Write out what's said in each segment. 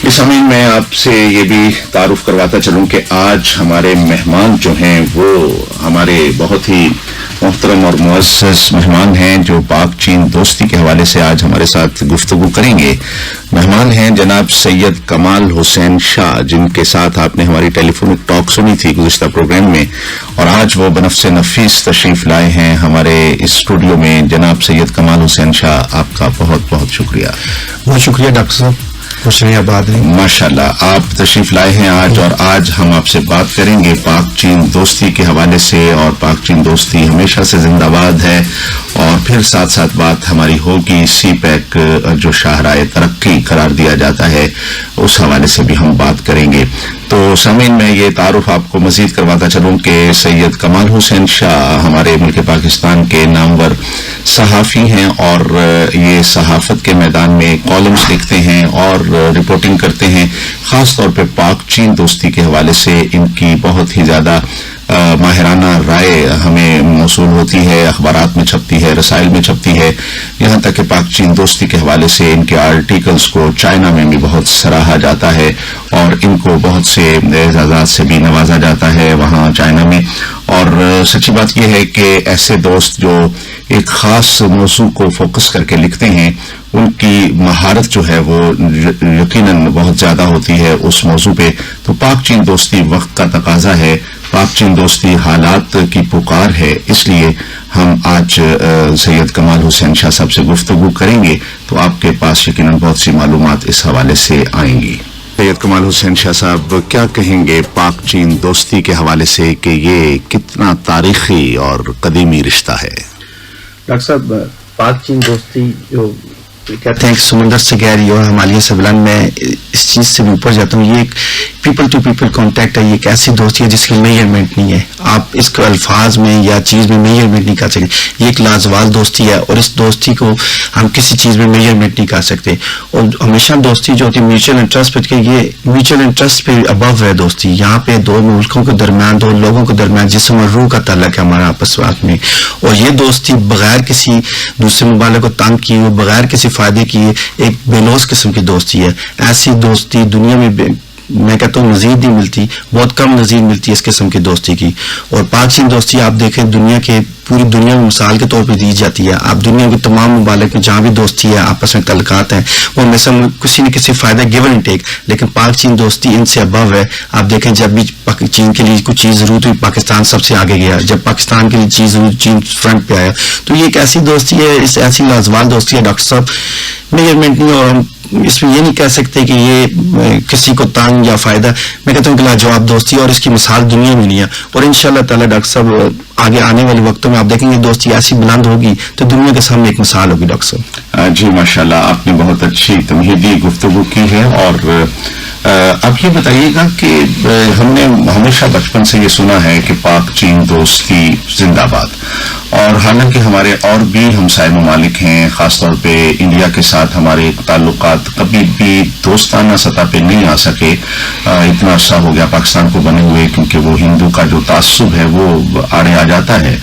اس زمین میں آپ سے یہ بھی تعارف کرواتا چلوں کہ آج ہمارے مہمان جو ہیں وہ ہمارے بہت ہی محترم اور معزز مہمان ہیں جو پاک چین دوستی کے حوالے سے آج ہمارے ساتھ گفتگو کریں گے. مہمان ہیں جناب سید کمال حسین شاہ، جن کے ساتھ آپ نے ہماری ٹیلی فونک ٹاک سنی تھی گزشتہ پروگرام میں، اور آج وہ بنفس نفیس تشریف لائے ہیں ہمارے اسٹوڈیو میں. جناب سید کمال حسین شاہ، آپ کا بہت بہت شکریہ. بہت شکریہ ڈاکٹر صاحب، خوش رہیے، آباد رہیں. ماشاء اللہ، آپ تشریف لائے ہیں آج، اور آج ہم آپ سے بات کریں گے پاک چین دوستی کے حوالے سے. اور پاک چین دوستی ہمیشہ سے زندہ باد ہے، اور پھر ساتھ ساتھ بات ہماری ہوگی سی پیک جو شاہراہ ترقی قرار دیا جاتا ہے، اس حوالے سے بھی ہم بات کریں گے. تو سامعین، میں یہ تعارف آپ کو مزید کرواتا چلوں کہ سید کمال حسین شاہ ہمارے ملک پاکستان کے نامور صحافی ہیں، اور یہ صحافت کے میدان میں کالمز لکھتے ہیں اور رپورٹنگ کرتے ہیں. خاص طور پہ پاک چین دوستی کے حوالے سے ان کی بہت ہی زیادہ ماہرانہ رائے ہمیں موصول ہوتی ہے، اخبارات میں چھپتی ہے، رسائل میں چھپتی ہے. یہاں تک کہ پاک چین دوستی کے حوالے سے ان کے آرٹیکلز کو چائنا میں بھی بہت سراہا جاتا ہے، اور ان کو بہت سے اعزازات سے بھی نوازا جاتا ہے وہاں چائنا میں. اور سچی بات یہ ہے کہ ایسے دوست جو ایک خاص موضوع کو فوکس کر کے لکھتے ہیں، ان کی مہارت جو ہے وہ یقیناً بہت زیادہ ہوتی ہے اس موضوع پہ. تو پاک چین دوستی وقت کا تقاضا ہے، پاک چین دوستی حالات کی پکار ہے، اس لیے ہم آج سید کمال حسین شاہ صاحب سے گفتگو کریں گے. تو آپ کے پاس یقیناً بہت سی معلومات اس حوالے سے آئیں گی. سید کمال حسین شاہ صاحب، کیا کہیں گے پاک چین دوستی کے حوالے سے کہ یہ کتنا تاریخی اور قدیمی رشتہ ہے؟ ڈاکٹر صاحب، پاک چین دوستی جو کہتے ہیں کہ سمندر سے گہری اور ہمالیہ سے بلند، میں اس چیز سے بھی اوپر جاتا ہوں. یہ ایک پیپل ٹو پیپل کانٹیکٹ ہے، یہ ایک ایسی دوستی ہے جس کی میجرمنٹ نہیں ہے. آپ اس کو الفاظ میں یا چیز میں میجرمنٹ نہیں کر سکتے. یہ ایک لازوال دوستی ہے، اور اس دوستی کو ہم کسی چیز میں میجرمنٹ نہیں کر سکتے. اور ہمیشہ دوستی جو ہوتی ہے میوچل انٹرسٹ پہ، یہ میوچل انٹرسٹ پہ ابو ہے دوستی. یہاں پہ دو ملکوں کے درمیان، دو لوگوں کے درمیان جسم اور روح کا تعلق ہے ہمارا آپس میں. اور یہ دوستی بغیر کسی دوسرے ممالک کو تنگ کیے ہوئے، بغیر کسی فائدے کی، ایک بے لوث قسم کی دوستی ہے. ایسی دوستی دنیا میں میں کہتا ہوں مزید نہیں ملتی، بہت کم نظیر ملتی ہے اس قسم کی دوستی کی. اور پاک چین دوستی آپ دیکھیں دنیا کے پوری دنیا میں مثال کے طور پہ دی جاتی ہے. آپ دنیا کے تمام ممالک میں جہاں بھی دوستی ہے، آپس میں تعلقات ہیں، وہ ہمیشہ کسی نہ کسی فائدہ گیون اینڈ ٹیک. لیکن پاک چین دوستی ان سے ابو ہے. آپ دیکھیں جب بھی چین کے لیے کچھ چیز ضرورت ہوئی، پاکستان سب سے آگے گیا. جب پاکستان کے لیے چیز ضرورت، چین فرنٹ پہ آیا. تو یہ ایک ایسی دوستی ہے، اس ایسی لازوال دوستی ہے ڈاکٹر صاحب، میجرمنٹ نہیں. اور ہم اس میں یہ نہیں کہہ سکتے کہ یہ کسی کو تنگ یا فائدہ. میں کہتا ہوں کہ لاجواب دوستی، اور اس کی مثال دنیا میں نہیں ہے. اور انشاءاللہ تعالی ڈاکٹر صاحب آگے آنے والے وقتوں میں آپ دیکھیں گے دوستی ایسی بلند ہوگی تو دنیا کے سامنے ایک مثال ہوگی. ڈاکٹر صاحب جی ماشاءاللہ، آپ نے بہت اچھی تمہیدی گفتگو کی ہے. اور اب یہ بتائیے گا کہ ہم نے ہمیشہ بچپن سے یہ سنا ہے کہ پاک چین دوستی زندہ باد، اور حالانکہ ہمارے اور بھی ہمسائے ممالک ہیں، خاص طور پہ انڈیا کے ساتھ ہمارے تعلقات کبھی بھی دوستانہ سطح پہ نہیں آ سکے. اتنا عرصہ ہو گیا پاکستان کو بنے ہوئے، کیونکہ وہ ہندو کا جو تعصب ہے وہ آڑے آ جاتا ہے.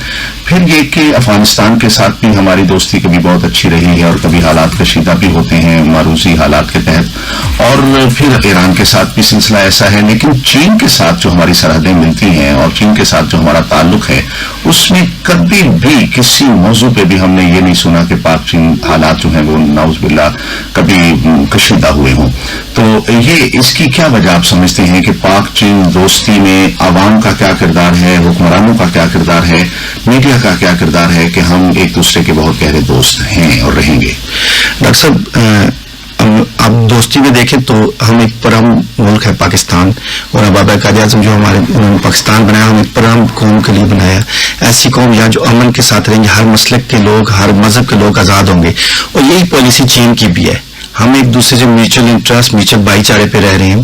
پھر یہ کہ افغانستان کے ساتھ بھی ہماری دوستی کبھی بہت اچھی رہی ہے، اور کبھی حالات کشیدہ بھی ہوتے ہیں معروضی حالات کے تحت. اور پھر ایران کے ساتھ بھی سلسلہ ایسا ہے. لیکن چین کے ساتھ جو ہماری سرحدیں ملتی ہیں، اور چین کے ساتھ جو ہمارا تعلق ہے، اس میں کبھی بھی کسی موضوع پہ بھی ہم نے یہ نہیں سنا کہ پاک چین حالات جو ہیں وہ نعوذ باللہ کبھی کشیدہ ہوئے ہوں. تو یہ اس کی کیا وجہ آپ سمجھتے ہیں کہ پاک چین دوستی میں عوام کا کیا کردار ہے، حکمرانوں کا کیا کردار ہے، میڈیا کا کیا کردار ہے کہ ہم ایک دوسرے کے بہت گہرے دوست ہیں اور رہیں گے؟ ڈاکٹر صاحب، آپ دوستی میں دیکھیں تو ہم ایک پرامن ملک ہے پاکستان، اور اب بابا قائد اعظم جو ہمارے پاکستان بنایا، ہم ایک پرامن قوم کے لیے بنایا. ایسی قوم یہاں جو امن کے ساتھ رہیں گے، ہر مسلک کے لوگ، ہر مذہب کے لوگ آزاد ہوں گے. اور یہی پالیسی چین کی بھی ہے. ہم ایک دوسرے سے میوچل انٹرسٹ، میوچل بھائی چارے پہ رہ رہے ہیں.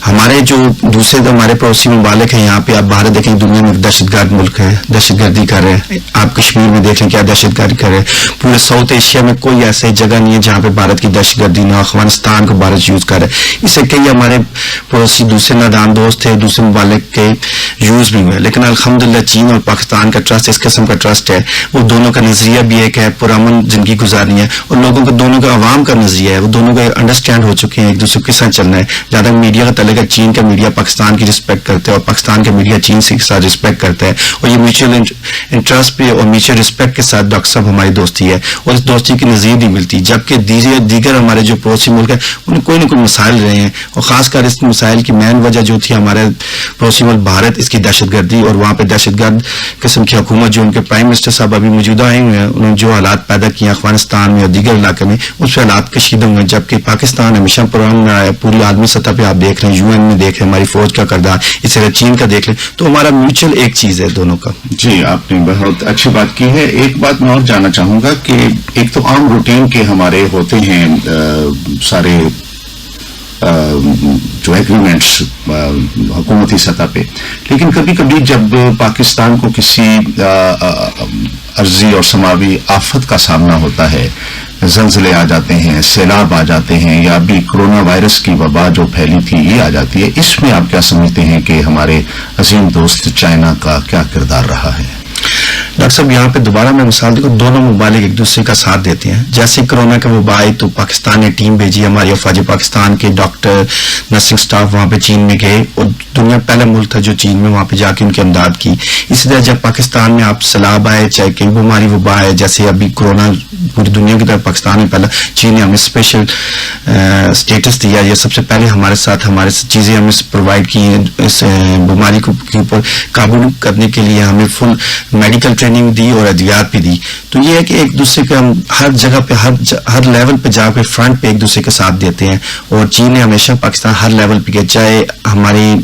ہمارے جو دوسرے ہمارے پڑوسی ممالک ہیں، یہاں پہ آپ باہر دیکھیں دنیا میں دہشت گرد ملک ہے، دہشت گردی کر رہے ہیں. آپ کشمیر میں دیکھ لیں کیا دہشت گردی کر رہے ہیں. پورے ساؤتھ ایشیا میں کوئی ایسی جگہ نہیں ہے جہاں پہ بھارت کی دہشت گردی نہ. افغانستان کو بھارت یوز کر رہا ہے. اس سے کئی ہمارے پڑوسی دوسرے نادان دوست تھے، دوسرے ممالک کے یوز بھی ہوئے. لیکن الحمدللہ چین اور پاکستان کا ٹرسٹ اس قسم کا ٹرسٹ ہے. وہ دونوں کا نظریہ بھی ایک ہے، پرامن زندگی گزارنی ہے، اور لوگوں کو دونوں کا عوام کا نظریہ ہے. وہ دونوں کو انڈرسٹینڈ ہو چکے ہیں ایک دوسرے کے ساتھ چلنا ہے. جہاں تک میڈیا کا تعلق ہے, چین کا میڈیا پاکستان کی رسپیکٹ کرتا ہے اور پاکستان کا میڈیا چین کے ساتھ رسپیکٹ کرتا ہے, اور یہ میوچل انٹرسٹ پہ اور میوچل رسپیکٹ کے ساتھ ڈاکٹر صاحب ہماری دوستی ہے, اور اس دوستی کی نظیر نہیں ملتی. جبکہ دیگر ہمارے جو پڑوسی ملک ہیں انہیں کوئی نہ کوئی مسائل رہے ہیں, اور خاص کر اس مسائل کی مین وجہ جو تھی ہمارے پڑوسی ملک بھارت, اس کی دہشت گردی, اور وہاں پہ دہشت گرد قسم کی حکومت جو ان کے پرائم منسٹر صاحب ابھی موجودہ آئے ہوئے ہیں, انہوں نے جو حالات پیدا کیے افغانستان میں اور دیگر علاقے میں, اس پہ حالات کشیدہ ہوئے ہیں. جبکہ پاکستان ہمیشہ پرامن رہا ہے, پوری عالمی سطح پہ آپ دیکھ رہے ہیں, UN میں دیکھ رہے ہیں ہماری فوج کا کردار, اس طرح چین کا دیکھ لیں, تو ہمارا میوچل ایک چیز ہے دونوں کا. جی, آپ نے بہت اچھی بات کی ہے. ایک بات میں اور جاننا چاہوں گا کہ ایک تو عام روٹین کے ہمارے ہوتے ہیں سارے جو ایگریمنٹس حکومتی سطح پہ, لیکن کبھی کبھی جب پاکستان کو کسی عرضی اور سماوی آفت کا سامنا ہوتا ہے, زلزلے آ جاتے ہیں, سیلاب آ جاتے ہیں, یا ابھی کرونا وائرس کی وبا جو پھیلی تھی یہ آ جاتی ہے, اس میں آپ کیا سمجھتے ہیں کہ ہمارے عظیم دوست چائنا کا کیا کردار رہا ہے؟ ڈاکٹر صاحب یہاں پہ دوبارہ میں مثال دیکھو, دونوں ممالک ایک دوسرے کا ساتھ دیتے ہیں. جیسے کرونا کا وبا آئی تو پاکستان نے ٹیم بھیجی, ہماری افواج پاکستان کے ڈاکٹر نرسنگ سٹاف وہاں پہ چین میں گئے, اور دنیا پہلا ملک تھا جو چین میں وہاں پہ جا کے ان کی امداد کی. اسی طرح جب پاکستان میں آپ سیلاب آئے, چاہے کئی بیماری وبا آئے, جیسے ابھی کرونا پوری دنیا کی طرف پاکستان میں پہلا, چین نے ہمیں اسپیشل اسٹیٹس دیا, یہ سب سے پہلے ہمارے ساتھ ہمارے چیزیں ہمیں پرووائڈ کی ہیں اس بیماری کے اوپر قابو کرنے کے لیے, ہمیں فل میڈیکل ٹریننگ دی اور ادویات بھی دی. تو یہ ہے کہ ایک دوسرے کا ہم ہر جگہ پہ ہر لیول پہ جا کے فرنٹ پہ ایک دوسرے کا ساتھ دیتے ہیں, اور چین نے ہمیشہ پاکستان ہر لیول پہ کیا, چاہے ہماری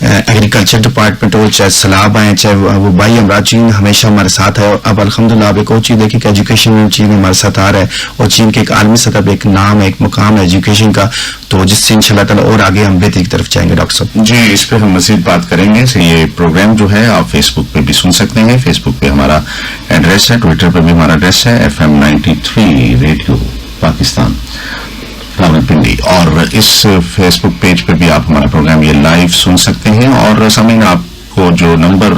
ایگریکلچر ڈپارٹمنٹ ہو, چاہے سیلاب آئے, چاہے وبائی امراض, چین ہمیشہ ہمارے ساتھ ہے. اور اب الحمدللہ آپ ایک اور چیز دیکھیں کہ ایجوکیشن میں چین ہمارے ساتھ آ رہا ہے, اور چین کے ایک عالمی سطح پہ ایک نام ہے, ایک مقام ہے ایجوکیشن کا, تو جس سے انشاءاللہ تعالیٰ اور آگے ہم بہتری کی طرف جائیں گے. ڈاکٹر صاحب جی, اس پہ ہم مزید بات کریں گے. یہ پروگرام جو ہے آپ فیس بک پہ بھی سن سکتے ہیں, فیس بک پہ ہمارا ایڈریس ہے, ٹویٹر پہ بھی ہمارا ایڈریس ہے FM 93 ریڈیو پاکستان راولپنڈی, اور اس فیس بک پیج پہ بھی آپ ہمارا پروگرام یہ لائیو سن سکتے ہیں. اور سامعین, آپ کو جو نمبر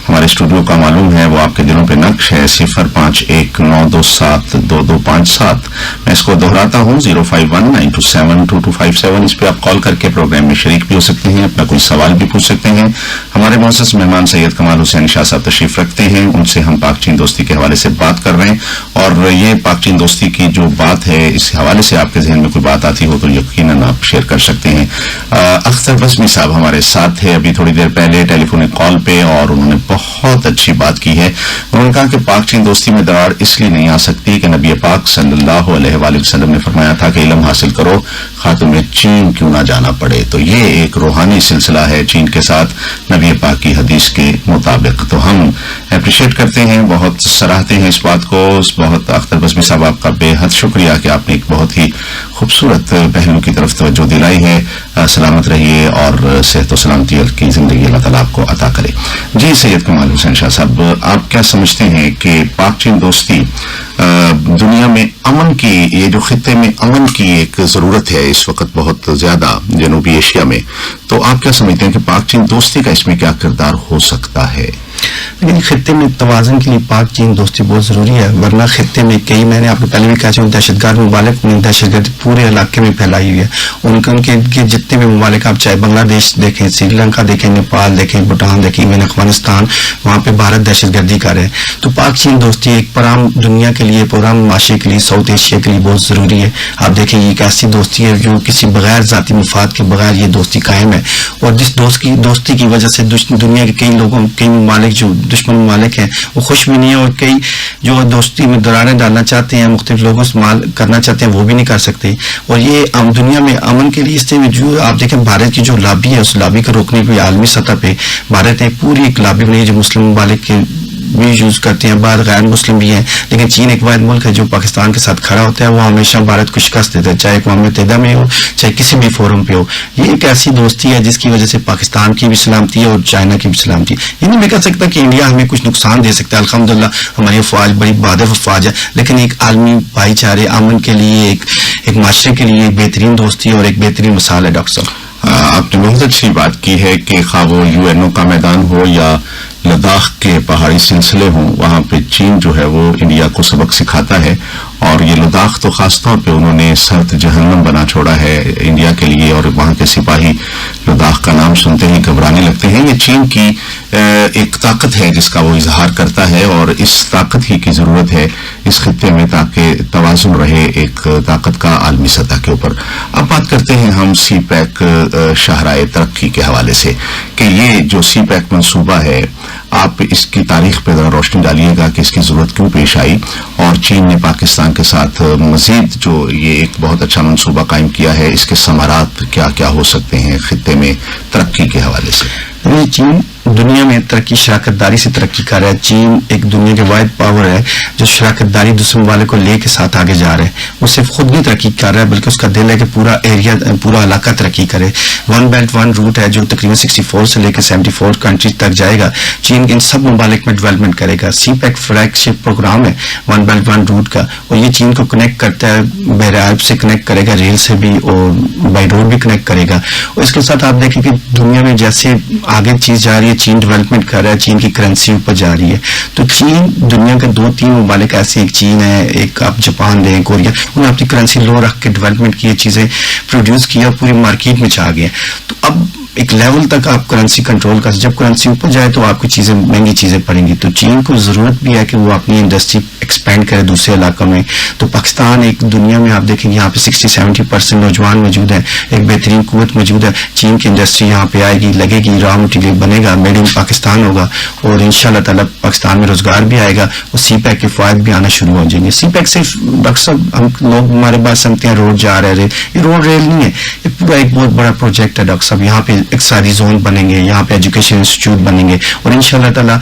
ہمارے اسٹوڈیو کا معلوم ہے وہ آپ کے دلوں پہ نقش ہے, 0519272257. میں اس کو دہراتا ہوں, 0519272257. اس پہ آپ کال کر کے پروگرام میں شریک بھی ہو سکتے ہیں, اپنا کوئی سوال بھی پوچھ سکتے ہیں. ہمارے معزز مہمان سید کمال حسین شاہ صاحب تشریف رکھتے ہیں, ان سے ہم پاک چین دوستی کے حوالے سے بات کر رہے ہیں. اور یہ پاک چین دوستی کی جو بات ہے, اس حوالے سے آپ کے ذہن میں کوئی بات آتی ہو تو یقیناً آپ شیئر کر سکتے ہیں. اختر بزمی صاحب ہمارے ساتھ تھے ابھی تھوڑی دیر پہلے ٹیلیفونک کال پہ, اور انہوں نے بہت اچھی بات کی ہے. انہوں نے کہا کہ پاک چین دوستی میں دراڑ اس لیے نہیں آ سکتی کہ نبی پاک صلی اللہ علیہ وآلہ وسلم نے فرمایا تھا کہ علم حاصل کرو خواہ تمہیں چین کیوں نہ جانا پڑے. تو یہ ایک روحانی سلسلہ ہے چین کے ساتھ نبی پاک کی حدیث کے مطابق. تو ہم اپریشیٹ کرتے ہیں, بہت سراہتے ہیں اس بات کو. بہت اختر بزمی صاحب آپ کا بے حد شکریہ کہ آپ نے ایک بہت ہی خوبصورت پہلو کی طرف توجہ دلائی ہے. سلامت رہیے اور صحت و سلامتی کی زندگی اللہ تعالیٰ آپ کو عطا کرے. جی سید کمال حسین شاہ صاحب, آپ کیا سمجھتے ہیں کہ پاک چین دوستی دنیا میں امن کی, یہ جو خطے میں امن کی ایک ضرورت ہے اس وقت بہت زیادہ جنوبی ایشیا میں, تو آپ کیا سمجھتے ہیں کہ پاک چین دوستی کا اس میں کیا کردار ہو سکتا ہے؟ لیکن خطے میں توازن کے لیے پاک چین دوستی بہت ضروری ہے, ورنہ خطے میں کئی, میں نے آپ کو پہلے بھی کہا چاہوں, دہشت گرد ممالک نے دہشت گردی پورے علاقے میں پھیلائی ہوئی ہے. ان کے جتنے بھی ممالک, آپ چاہے بنگلہ دیش دیکھیں, سری لنکا دیکھیں, نیپال دیکھیں, بھوٹان دیکھیں, ایون افغانستان, وہاں پہ بھارت دہشت گردی کر رہے ہیں. تو پاک چین دوستی ایک پرام دنیا کے لیے, پرام معاشرے کے لیے, ساؤتھ ایشیا کے لیے بہت ضروری ہے. آپ دیکھیں یہ ایک ایسی دوستی ہے جو کسی بغیر ذاتی مفاد کے بغیر یہ دوستی قائم ہے, اور جس دوستی کی وجہ سے دنیا کے کئی لوگوں, کئی ممالک جو دشمن ممالک ہیں وہ خوش بھی نہیں ہیں, اور کئی جو دوستی میں دراڑیں ڈالنا چاہتے ہیں, مختلف لوگوں استعمال کرنا چاہتے ہیں, وہ بھی نہیں کر سکتے. اور یہ دنیا میں امن کے لیے اس سے جو آپ دیکھیں بھارت کی جو لابی ہے, اس لابی کو روکنے کے لیے عالمی سطح پہ بھارت نے پوری ایک لابی بنائی جو مسلم ممالک کے بھی یوز کرتے ہیں, بعض غیر مسلم بھی ہیں, لیکن چین ایک واحد ملک ہے جو پاکستان کے ساتھ کھڑا ہوتا ہے. وہ ہمیشہ بھارت کو شکست دیتا ہے, چاہے اقوام متحدہ میں ہو, چاہے کسی بھی فورم پہ ہو. یہ ایک ایسی دوستی ہے جس کی وجہ سے پاکستان کی بھی سلامتی ہے اور چائنا کی بھی سلامتی ہے. یہ نہیں میں کہہ سکتا کہ انڈیا ہمیں کچھ نقصان دے سکتا ہے, الحمدللہ ہماری افواج بڑی بہادر افواج ہے, لیکن ایک عالمی بھائی چارے امن کے لیے, ایک معاشرے کے لیے ایک بہترین دوستی اور ایک بہترین مثال ہے. ڈاکٹر صاحب آپ نے بہت اچھی بات کی ہے کہ خواہ وہ UN کا میدان ہو یا لداخ کے پہاڑی سلسلے ہوں، وہاں پہ چین جو ہے وہ انڈیا کو سبق سکھاتا ہے. اور یہ لداخ تو خاص طور پہ انہوں نے سرد جہنم بنا چھوڑا ہے انڈیا کے لیے، اور وہاں کے سپاہی لداخ کا نام سنتے ہی گھبرانے لگتے ہیں. یہ چین کی ایک طاقت ہے جس کا وہ اظہار کرتا ہے، اور اس طاقت ہی کی ضرورت ہے اس خطے میں تاکہ توازن رہے ایک طاقت کا عالمی سطح کے اوپر. اب بات کرتے ہیں ہم سی پیک شاہراہ ترقی کے حوالے سے کہ یہ جو سی پیک منصوبہ ہے، آپ اس کی تاریخ پہ ذرا روشنی ڈالیے گا کہ اس کی ضرورت کیوں پیش آئی، اور چین نے پاکستان کے ساتھ مزید جو یہ ایک بہت اچھا منصوبہ قائم کیا ہے، اس کے ثمرات کیا کیا ہو سکتے ہیں خطے میں ترقی کے حوالے سے. چین دنیا میں ترقی شراکت داری سے ترقی کر رہا ہے. چین ایک دنیا کے واحد پاور ہے جو شراکت داری دوسرے ممالک کو لے کے ساتھ آگے جا رہا ہے. وہ صرف خود نہیں ترقی کر رہا ہے بلکہ اس کا دل ہے کہ پورا ایریا، پورا علاقہ ترقی کرے. ون بیلٹ ون روٹ ہے جو تقریباً 64 سے لے کے 74 کنٹریز تک جائے گا. چین ان سب ممالک میں ڈیولپمنٹ کرے گا. سی پیک فلیگ شپ پروگرام ہے ون بیلٹ ون روٹ کا، اور یہ چین کو کنیکٹ کرتا ہے، بحر عرب سے کنیکٹ کرے گا، ریل سے بھی اور بائی روڈ بھی کنیکٹ کرے گا. اور اس کے ساتھ آپ دیکھیں کہ دنیا میں جیسے آگے چیز جا رہی ہے، چین ڈیولپمنٹ کر رہا ہے، چین کی کرنسی اوپر جا رہی ہے. تو چین دنیا کے 2-3 ممالک ایسے، ایک چین ہے، ایک آپ جاپان لیں، کوریا، انہوں نے اپنی کرنسی لو رکھ کے ڈیولپمنٹ کی چیزیں پروڈیوس کیا، پوری مارکیٹ میں چھا گئے. تو اب ایک لیول تک آپ کرنسی کنٹرول کر، جب کرنسی اوپر جائے تو آپ کی چیزیں مہنگی چیزیں پڑیں گی. تو چین کو ضرورت بھی ہے کہ وہ اپنی انڈسٹری ایکسپینڈ کرے دوسرے علاقوں میں. تو پاکستان ایک دنیا میں آپ دیکھیں گے یہاں پہ 60-70% نوجوان موجود ہیں، ایک بہترین قوت موجود ہے. چین کی انڈسٹری یہاں پہ آئے گی، لگے گی، را مٹیریل بنے گا، میڈ ان پاکستان ہوگا، اور ان شاء اللہ تعالیٰ پاکستان میں روزگار بھی آئے گا، اور سی پیک کے فوائد بھی آنا شروع ہو جائیں گے. سی پیک صرف ڈاکٹر صاحب ہم لوگ ہمارے پاس سمجھتے ہیں روڈ جا رہے ہیں، یہ روڈ ریل نہیں ہے، یہ پورا ایک بہت بڑا پروجیکٹ ہے ڈاکٹر صاحب. یہاں پہ اقتصادی زون بنیں گے، یہاں پہ ایجوکیشن انسٹیٹیوٹ بنیں گے، اور ان شاء اللہ تعالیٰ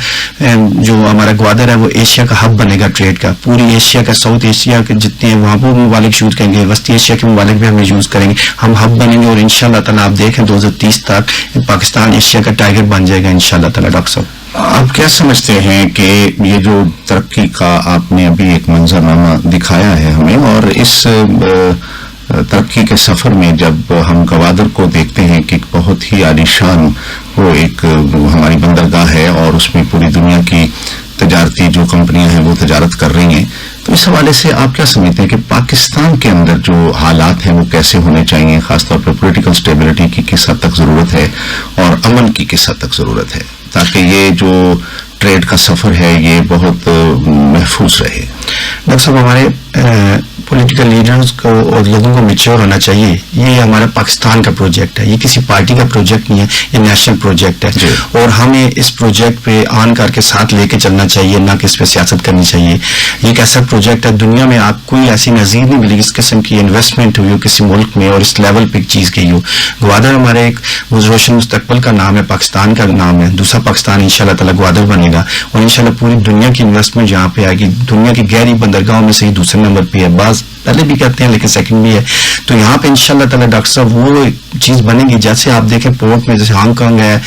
جو ہمارا گوادر ہے وہ ایشیا کا ہب بنے گا ٹریڈ کا. پوری ایشیا کا، ساؤتھ ایشیا کے جتنے ہیں وہاں وہ ممالک یوز کریں گے، وسطی ایشیا کے ممالک بھی ہم یوز کریں گے، ہم ہب بنیں گے. اور ان شاء اللہ تعالیٰ آپ دیکھیں 2030 تک پاکستان ایشیا کا ٹائگر بن جائے گا ان شاء اللہ تعالیٰ. ڈاکٹر صاحب آپ کیا سمجھتے ہیں کہ یہ جو ترقی کا آپ نے ابھی ایک منظرنامہ دکھایا ہے ہمیں، اور اس ترقی کے سفر میں جب ہم گوادر کو دیکھتے ہیں کہ بہت ہی عالیشان وہ ایک ہماری بندرگاہ ہے، اور اس میں پوری دنیا کی تجارتی جو کمپنیاں ہیں وہ تجارت کر رہی ہیں، تو اس حوالے سے آپ کیا سمجھتے ہیں کہ پاکستان کے اندر جو حالات ہیں وہ کیسے ہونے چاہیے، خاص طور پہ پولیٹیکل سٹیبلٹی کی کس حد تک ضرورت ہے اور امن کی کس حد تک ضرورت ہے تاکہ یہ جو ٹریڈ کا سفر ہے یہ بہت محفوظ رہے؟ ڈاکٹر صاحب ہمارے پولیٹیکل لیڈرز کو اور لوگوں کو میچور ہونا چاہیے. یہ ہمارا پاکستان کا پروجیکٹ ہے، یہ کسی پارٹی کا پروجیکٹ نہیں ہے، یہ نیشنل پروجیکٹ ہے. اور ہمیں اس پروجیکٹ پہ آن کر کے ساتھ لے کے چلنا چاہیے، نہ کہ اس پہ سیاست کرنی چاہیے. یہ ایک ایسا پروجیکٹ ہے دنیا میں آپ کوئی ایسی نظیر نہیں ملے گی اس قسم کی انویسٹمنٹ ہوئی ہو کسی ملک میں اور اس لیول پہ چیز کی ہو. گوادر ہمارے ایک روشن مستقبل کا نام ہے، پاکستان کا نام ہے. دوسرا پاکستان ان شاء اللہ تعالیٰ گوادر بنے گا، اور ان شاء اللہ پوری دنیا کی انویسٹمنٹ یہاں پہ آئے گی. دنیا کی گہری بندرگاہوں میں سے ہی دوسرے نمبر پہ ہے، بعض پہلے بھی کہتے ہیں لیکن سیکنڈ بھی ہے. تو یہاں پہ انشاءاللہ تعالیٰ ڈاکٹر صاحب وہ چیز بنے گی جیسے آپ دیکھیں پورٹ میں، جیسے ہانگ کانگ ہے،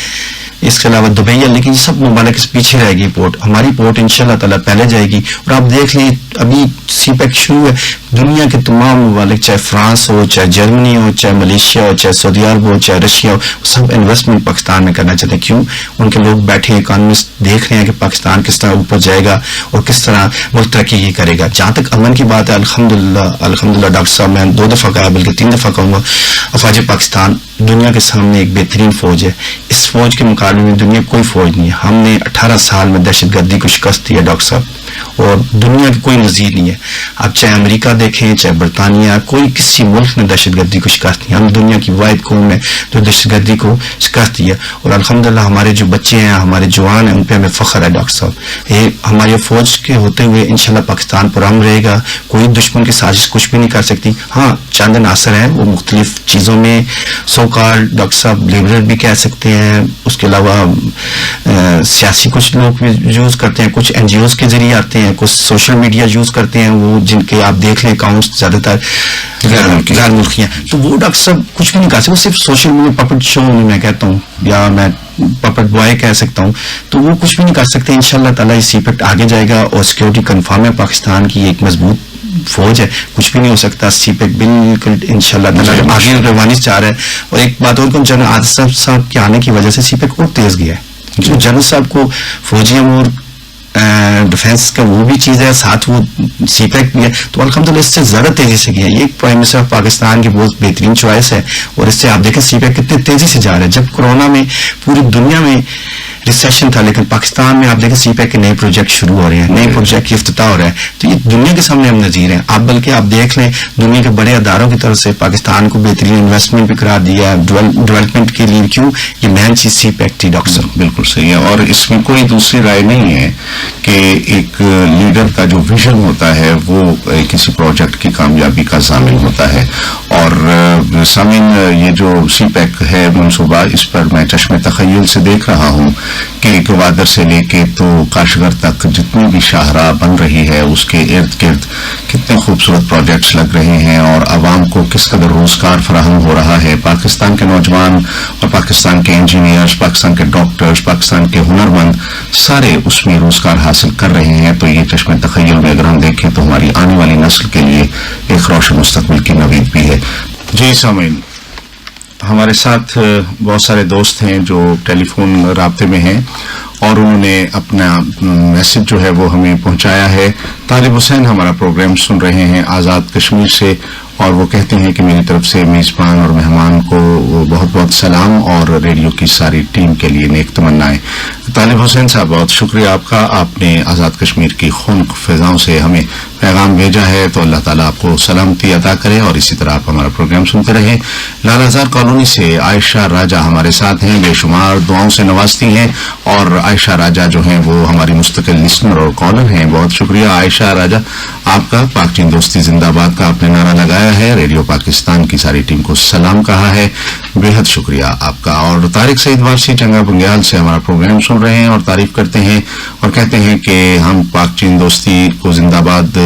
اس کے علاوہ دبئی ہے، لیکن سب ممالک اس پیچھے رہے گی پورٹ. ہماری پورٹ انشاءاللہ تعالیٰ پہلے جائے گی. اور آپ دیکھ لیں ابھی سی پیک شروع ہے، دنیا کے تمام ممالک چاہے فرانس ہو، چاہے جرمنی ہو، چاہے ملیشیا ہو، چاہے سعودی عرب ہو، چاہے رشیا ہو، سب انویسٹمنٹ پاکستان میں کرنا چاہتے ہیں. کیوں؟ ان کے لوگ بیٹھے اکانومسٹ دیکھ رہے ہیں کہ پاکستان کس طرح اوپر جائے گا اور کس طرح ملک ترقی کرے گا. جہاں تک امن کی بات ہے، الحمدللہ ڈاکٹر صاحب میں 2 دفعہ کہا بلکہ 3 دفعہ کہوں گا، افواج پاکستان دنیا کے سامنے ایک بہترین فوج ہے. اس فوج کے مقابلے میں دنیا کوئی فوج نہیں ہے. ہم نے 18 سال میں دہشت گردی کو شکست دی ہے ڈاکٹر صاحب، اور دنیا کی کوئی نظیر نہیں ہے. آپ چاہے امریکہ دیکھیں، چاہے برطانیہ، کوئی کسی ملک نے دہشت گردی کو شکست نہیں. ہم دنیا کی واحد قوم ہے جو دہشت گردی کو شکست دی ہے. اور الحمدللہ ہمارے جو بچے ہیں، ہمارے جوان ہیں، ان پہ ہمیں فخر ہے ڈاکٹر صاحب. یہ ہماری فوج کے ہوتے ہوئے انشاءاللہ پاکستان پرامن رہے گا. کوئی دشمن کی سازش کچھ بھی نہیں کر سکتی. ہاں چند عناصر ہیں وہ مختلف چیزوں میں سو کال ڈاکٹر صاحب لیبرل بھی کہہ سکتے ہیں، اس کے علاوہ سیاسی کچھ لوگ یوز کرتے ہیں، کچھ این جی اوز کے ذریعے آتے ہیں، کچھ سوشل میڈیا یوز کرتے ہیں، وہ جن کے آپ دیکھ لیں اکاؤنٹس زیادہ تر غیر ملکی ہیں. تو وہ ڈاکٹر صاحب کچھ بھی نہیں کر سکتے، وہ صرف سوشل میڈیا پپٹ شو میں کہتا ہوں، یا میں پپٹ بوائے کہہ سکتا ہوں. تو وہ کچھ بھی نہیں کر سکتے. انشاءاللہ تعالیٰ یہ سی پیک آگے جائے گا اور سیکورٹی کنفرم ہے. پاکستان کی ایک مضبوط فوج ہے، کچھ بھی نہیں ہو سکتا. سی پیک بالکل انشاءاللہ تعالیٰ آگے روانی سے جا رہا ہے. اور ایک بات اور کہ جنرل عادل صاحب کے آنے کی وجہ سے سی پیک اور تیز گیا ہے. جو جنرل صاحب کو فوجی امور ڈیفینس کا وہ بھی چیز ہے، ساتھ وہ سی پیک بھی ہے، تو الحمدللہ اس سے زیادہ تیزی سے کیا. یہ ایک پرائم منسٹر آف پاکستان کی بہت بہترین چوائس ہے، اور اس سے آپ دیکھیں سی پیک کتنے تیزی سے جا رہا ہے. جب کورونا میں پوری دنیا میں ریسیشن تھا، لیکن پاکستان میں آپ دیکھیں سی پیک کے نئے پروجیکٹ شروع ہو رہے ہیں، نئے پروجیکٹ کی افتتاح ہو رہا ہے. تو یہ دنیا کے سامنے ہم نظیر ہیں. آپ بلکہ آپ دیکھ لیں دنیا کے بڑے اداروں کی طرف سے پاکستان کو بہترین انویسٹمنٹ بھی قرار دیا ہے ڈیولپمنٹ کے لیے. کیوں؟ یہ مین چیز سی پیک تھی. ڈاکٹر صاحب بالکل صحیح ہے، اور اس میں کوئی دوسری رائے نہیں ہے کہ ایک لیڈر کا جو ویژن ہوتا ہے وہ کسی پروجیکٹ کی کامیابی کا ضامن ہوتا ہے. اور سامعین، یہ جو سی پیک ہے منصوبہ، اس پر میں چشم تخیل سے دیکھ رہا ہوں کہ گوادر سے لے کے تو کاشغر تک جتنی بھی شاہراہ بن رہی ہے اس کے ارد گرد کتنے خوبصورت پروجیکٹس لگ رہے ہیں، اور عوام کو کس قدر روزگار فراہم ہو رہا ہے. پاکستان کے نوجوان اور پاکستان کے انجینئرز، پاکستان کے ڈاکٹرز، پاکستان کے ہنرمند سارے اس میں روزگار حاصل کر رہے ہیں. تو یہ چشم تخیل میں اگر ہم دیکھیں تو ہماری آنے والی نسل کے لیے ایک روشن مستقبل کی نوید بھی ہے. جی سامعین، ہمارے ساتھ بہت سارے دوست ہیں جو ٹیلی فون رابطے میں ہیں، اور انہوں نے اپنا میسج جو ہے وہ ہمیں پہنچایا ہے. طالب حسین ہمارا پروگرام سن رہے ہیں آزاد کشمیر سے، اور وہ کہتے ہیں کہ میری طرف سے میزبان اور مہمان کو بہت بہت سلام، اور ریڈیو کی ساری ٹیم کے لیے نیک تمنائیں. طالب حسین صاحب، بہت شکریہ آپ کا، آپ نے آزاد کشمیر کی خنک فضاؤں سے ہمیں پیغام بھیجا ہے. تو اللہ تعالیٰ آپ کو سلامتی عطا کرے، اور اسی طرح آپ ہمارا پروگرام سنتے رہیں. لال آزار کالونی سے عائشہ راجہ ہمارے ساتھ ہیں، بے شمار دعاؤں سے نوازتی ہیں، اور عائشہ راجہ جو ہیں وہ ہماری مستقل لسنر اور کالر ہیں. بہت شکریہ عائشہ راجہ آپ کا. پاک چین دوستی زندہ باد کا آپ نے نعرہ لگایا ہے، ریڈیو پاکستان کی ساری ٹیم کو سلام کہا ہے، بے حد شکریہ آپ کا. اور طارق سعید وارسی چنگا بنگیال سے ہمارا پروگرام سن رہے ہیں اور تعریف کرتے ہیں، اور کہتے ہیں کہ ہم پاک چین دوستی کو زندہ باد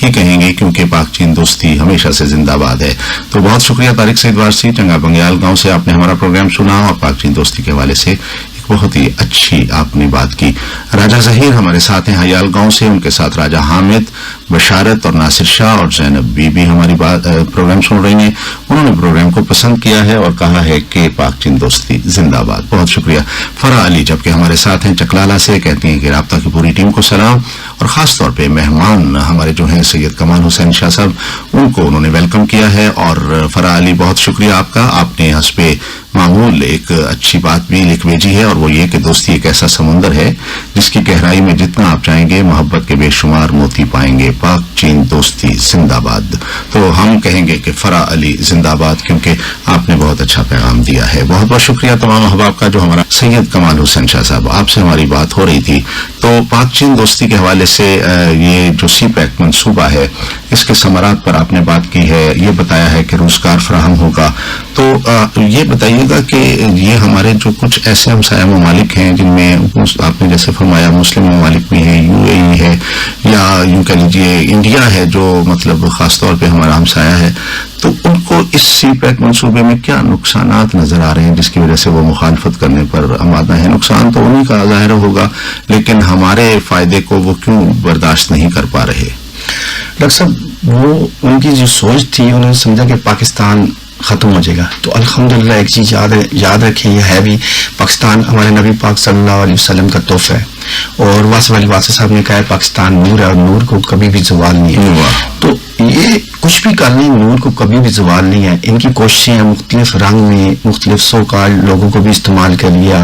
ہی کہیں گے، کیونکہ پاک چین دوستی ہمیشہ سے زندہ باد ہے. تو بہت شکریہ طارق سعید وارسی، چنگا بنگیال گاؤں سے آپ نے ہمارا پروگرام سنا، اور پاک چین دوستی کے حوالے سے بہت ہی اچھی آپ نے بات کی. راجہ ظہیر ہمارے ساتھ ہیں حیال گاؤں سے، ان کے ساتھ راجہ حامد، بشارت اور ناصر شاہ اور زینب بی بھی ہماری پروگرام سن رہی ہیں. انہوں نے پروگرام کو پسند کیا ہے اور کہا ہے کہ پاک چین دوستی زندہ باد. بہت شکریہ. فرا علی جبکہ ہمارے ساتھ ہیں چکلالہ سے، کہتی ہیں کہ رابطہ کی پوری ٹیم کو سلام، اور خاص طور پہ مہمان ہمارے جو ہیں سید کمال حسین شاہ صاحب، ان کو انہوں نے ویلکم کیا ہے. اور فرا علی بہت شکریہ آپ کا، آپ نے حسب معمول ایک اچھی بات بھی لکھ بھیجی ہے، اور وہ یہ کہ دوستی ایک ایسا سمندر ہے جس کی گہرائی میں جتنا آپ جائیں گے محبت کے بے شمار موتی پائیں گے. پاک چین دوستی زندہ باد. تو ہم کہیں گے کہ فرا علی زندہ باد، کیونکہ آپ نے بہت اچھا پیغام دیا ہے. بہت بہت شکریہ تمام احباب کا. جو ہمارا سید کمال حسین شاہ صاحب، آپ سے ہماری بات ہو رہی تھی، تو پاک چین دوستی کے حوالے سے یہ جو سی پیک منصوبہ ہے اس کے ثمرات پر آپ نے بات کی ہے، یہ بتایا ہے کہ روزگار فراہم ہوگا. تو یہ بتائیے گا کہ یہ ہمارے جو کچھ ایسے ہمسایہ ممالک ہیں جن میں آپ نے جیسے فرمایا مسلم ممالک بھی ہیں، یو اے ای ہے، یا یوں کہہ لیجیے انڈیا ہے جو مطلب خاص طور پہ ہمارا ہمسایہ ہے، تو ان کو اس سی پیک منصوبے میں کیا نقصانات نظر آ رہے ہیں جس کی وجہ سے وہ مخالفت کرنے پر آمادہ ہیں؟ نقصان تو انہیں کا ظاہر ہوگا، لیکن ہمارے فائدے کو وہ کیوں برداشت نہیں کر پا رہے؟ ڈاکٹر صاحب، وہ ان کی جو سوچ تھی، انہوں نے سمجھا کہ پاکستان ختم ہو جائے گا. تو الحمدللہ ایک چیز یاد رکھیں، یہ ہے بھی پاکستان ہمارے نبی پاک صلی اللہ علیہ وسلم کا تحفہ ہے، اور واصف علی واسف صاحب نے کہا ہے پاکستان نور ہے، اور نور کو کبھی بھی زوال نہیں ہے. تو یہ کچھ بھی کر لیں، نور کو کبھی بھی زوال نہیں ہے. ان کی کوششیں مختلف رنگ میں مختلف سو کال لوگوں کو بھی استعمال کر لیا،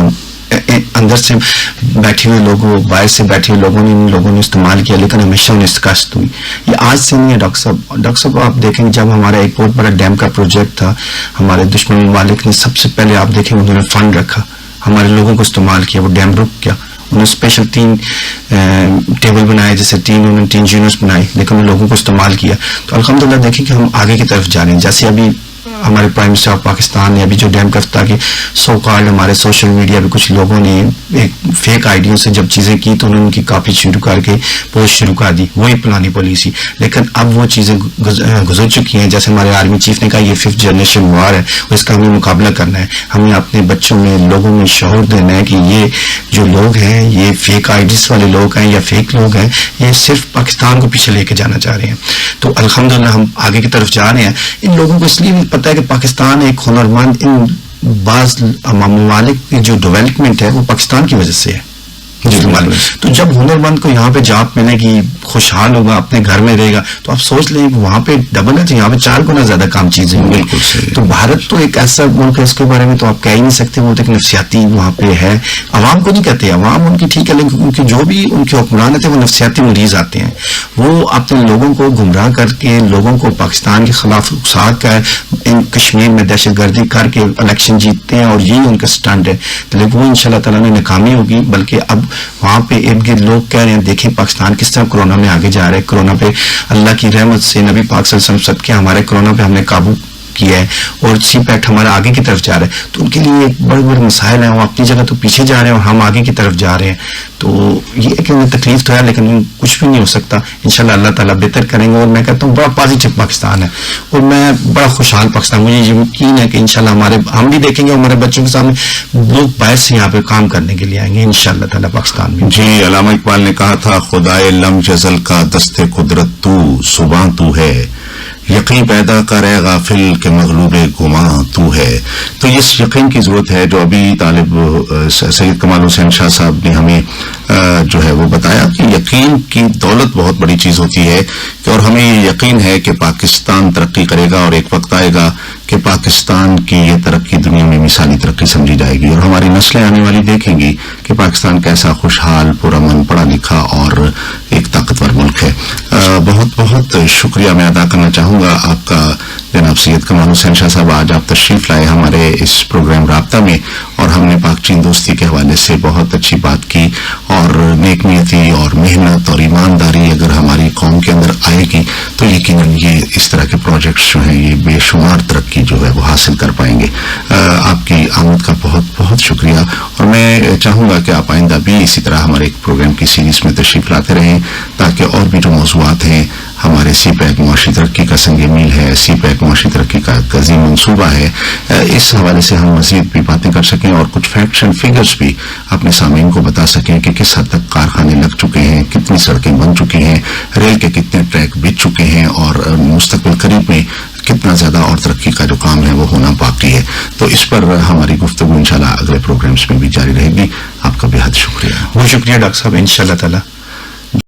اندر سے بیٹھے ہوئے لوگوں، باہر سے بیٹھے ہوئے لوگوں نے، ان لوگوں نے استعمال کیا، لیکن ہمیشہ انہیں شکست ہوئی. یہ آج سے نہیں ہے ڈاکٹر صاحب. ڈاکٹر صاحب آپ دیکھیں، جب ہمارا ایک بہت بڑا ڈیم کا پروجیکٹ تھا، ہمارے دشمن ممالک نے سب سے پہلے آپ دیکھیں انہوں نے فنڈ رکھا، ہمارے لوگوں کو استعمال کیا، وہ ڈیم رک گیا. انہوں نے اسپیشل 3 ٹیبل بنائے، جیسے 3 یونٹس بنائے، لیکن ان لوگوں کو استعمال کیا. تو الحمدللہ دیکھیں کہ ہم آگے کی طرف جا رہے ہیں. جیسے ابھی ہمارے پرائم منسٹر آف پاکستان نے ابھی جو ڈیم کا افتتاح کی، سو کالڈ ہمارے سوشل میڈیا پہ کچھ لوگوں نے ایک فیک آئیڈیوں سے جب چیزیں کی تو انہوں نے ان کی کاپی شروع کر کے پوسٹ شروع کر دی، وہی پرانی پالیسی. لیکن اب وہ چیزیں گزر چکی ہیں. جیسے ہمارے آرمی چیف نے کہا یہ 5th جنریشن وار ہے، اس کا ہمیں مقابلہ کرنا ہے. ہمیں اپنے بچوں میں، لوگوں میں شعور دینا ہے کہ یہ جو لوگ ہیں، یہ فیک آئیڈیز والے لوگ ہیں یا فیک لوگ ہیں، یہ صرف پاکستان کو پیچھے لے کے جانا چاہ رہے ہیں. تو الحمدللہ ہم آگے کی طرف جا رہے ہیں. ان لوگوں کو اس لیے بھی پتہ ہے کہ پاکستان ایک ہنرمند، ان بعض ممالک کی جو ڈیولپمنٹ ہے وہ پاکستان کی وجہ سے ہے. تو جب ہنرمند کو یہاں پہ جاب ملے گی, خوشحال ہوگا, اپنے گھر میں رہے گا, تو آپ سوچ لیں کہ وہاں پہ ڈبل ہے تو یہاں پہ 4 گنا زیادہ کام چیزیں ہوں گی. تو بھارت تو ایک ایسا ملک ہے, اس کے بارے میں تو آپ کہہ ہی نہیں سکتے, وہ ایک نفسیاتی وہاں پہ ہے. عوام کو نہیں کہتے, عوام ان کی ٹھیک ہے, لیکن ان کی جو بھی ان کے حکمران تھے وہ نفسیاتی مریض آتے ہیں. وہ اپنے لوگوں کو گمراہ کر کے, لوگوں کو پاکستان کے خلاف اکسا کر, ان کشمیر میں دہشت گردی کر کے الیکشن جیتتے ہیں, اور یہی ان کا سٹنٹ ہے. لیکن وہ انشاءاللہ تعالیٰ نے ناکامی ہوگی. بلکہ اب وہاں پہ ارد گرد لوگ کہہ رہے ہیں, دیکھیں پاکستان کس طرح کورونا میں آگے جا رہا ہے. کورونا پہ اللہ کی رحمت سے, نبی پاک صلی اللہ علیہ وسلم صدقے ہمارے کورونا پہ ہم نے قابو کیا ہے, اور سی پیکٹ ہمارا آگے کی طرف جا رہا ہے. تو ان کے لیے ایک بڑے بڑے مسائل ہیں, وہ اپنی جگہ تو پیچھے جا رہے ہیں اور ہم آگے کی طرف جا رہے ہیں. تو یہ کہ انہیں تکلیف تو ہے, لیکن کچھ بھی نہیں ہو سکتا. انشاءاللہ اللہ تعالیٰ بہتر کریں گے. اور میں کہتا ہوں بڑا پازیٹیو پاکستان ہے, اور میں بڑا خوشحال پاکستان, مجھے یقین ہے کہ انشاءاللہ ہم بھی دیکھیں گے, ہمارے بچوں کے سامنے لوگ باہر سے یہاں پہ کام کرنے کے لیے آئیں گے انشاءاللہ تعالیٰ پاکستان میں. جی, علامہ اقبال نے کہا تھا, خدائے لم یزل کا دست قدرت تو, صبح تو ہے, یقین پیدا کرے غافل کہ مغلوب گماں تو ہے. تو اس یقین کی ضرورت ہے جو ابھی طالب سید کمال حسین شاہ صاحب نے ہمیں جو ہے وہ بتایا کہ یقین کی دولت بہت بڑی چیز ہوتی ہے. اور ہمیں یہ یقین ہے کہ پاکستان ترقی کرے گا, اور ایک وقت آئے گا کہ پاکستان کی یہ ترقی دنیا میں مثالی ترقی سمجھی جائے گی, اور ہماری نسلیں آنے والی دیکھیں گی کہ پاکستان کیسا خوشحال, پرامن, پڑھا لکھا اور ایک طاقتور ملک ہے. بہت بہت شکریہ میں ادا کرنا چاہوں گا آپ کا جناب سید کمال حسین شاہ صاحب. آج آپ تشریف لائے ہمارے اس پروگرام رابطہ میں, اور ہم نے پاک چین دوستی کے حوالے سے بہت اچھی بات کی. اور نیک نیتی اور محنت اور ایمانداری اگر ہماری قوم کے اندر آئے گی تو یقیناً یہ اس طرح کے پروجیکٹس جو ہیں یہ بے شمار ترقی جو ہے وہ حاصل کر پائیں گے. آپ کی آمد کا بہت بہت شکریہ, اور میں چاہوں گا کہ آپ آئندہ بھی اسی طرح ہمارے ایک پروگرام کی سیریز میں تشریف لاتے رہیں, تاکہ اور بھی جو موضوعات ہیں, ہمارے سی پیک معاشی ترقی کا سنگ میل ہے, سی پیک معاشی ترقی کا عظیم منصوبہ ہے, اس حوالے سے ہم مزید بھی باتیں کر سکیں, اور کچھ فیکٹس اینڈ فگرز بھی اپنے سامعین کو بتا سکیں کہ کس حد تک کارخانے لگ چکے ہیں, کتنی سڑکیں بن چکی ہیں, ریل کے کتنے ٹریک بچ چکے ہیں, اور مستقبل قریب میں کتنا زیادہ اور ترقی کا جو کام ہے وہ ہونا باقی ہے. تو اس پر ہماری گفتگو انشاءاللہ اگلے پروگرامز میں بھی جاری رہے گی. آپ کا بے حد شکریہ. بہت شکریہ ڈاکٹر صاحب. انشاءاللہ تعالیٰ